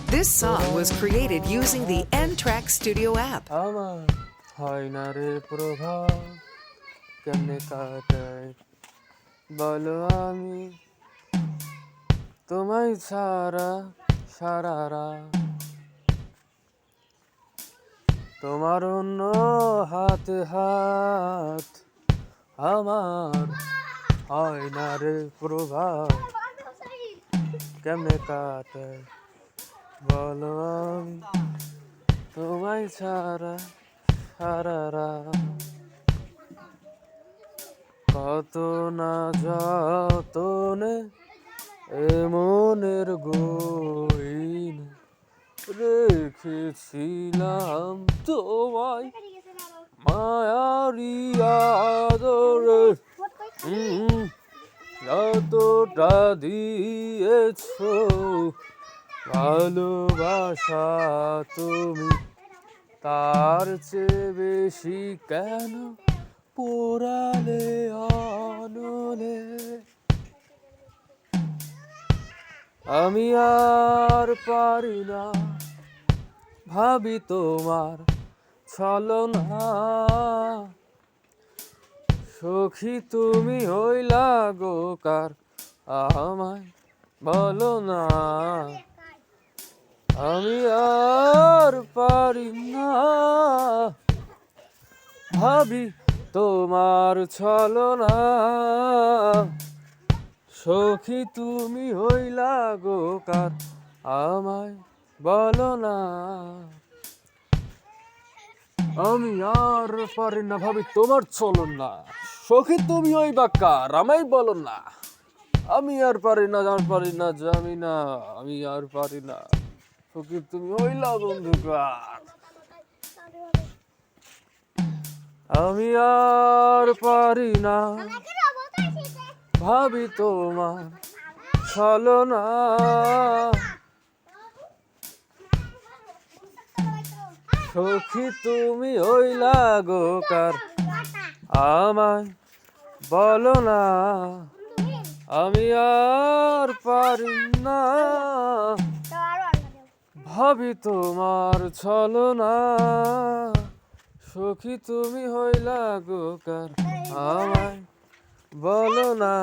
This song was created using the N-Track Studio app. আমার হয় না রে প্রভাব কেমনে কাটাই বলো আমি তোমায় ছাড়া সারা রাত তোমার অন্য হাতে হাত আমার হয় না রে প্রভাব কেমনে কাটাই বলো আমি তোমায় ছাড়া সারা রাত কত না যতনে এ মনের গহীন রেখেছিলাম তোমায় মায়ারি আদরে যতটা দিয়েছো ভালোবাসা তুমি তার চেয়ে বেশি কেন পোড়ালে অনলে আমি আর পারি না ভাবি তোমার ছলনা সখী তুমি হইলা গো কার আমায় বলো না আমি আর পারি না ভাবি তোমার ছলনা সখী তুমি হইলা গো কার আমায় বলো না আমি আর পারি না ভাবি তোমার ছলনা সখী তুমি হইবা কার আমায় বলো না আমি আর পারি না জানি না আমি আর পারি না সখী তুমি হইলা বন্ধুকার আমি আর পারি না ভাবি তোমার ছলনা সখী তুমি হইলা গো কার আমায় বলো না আমি আর পারি না ভাবি তোমার ছলনা সখী তুমি হইলা গো কার আমায় বলো না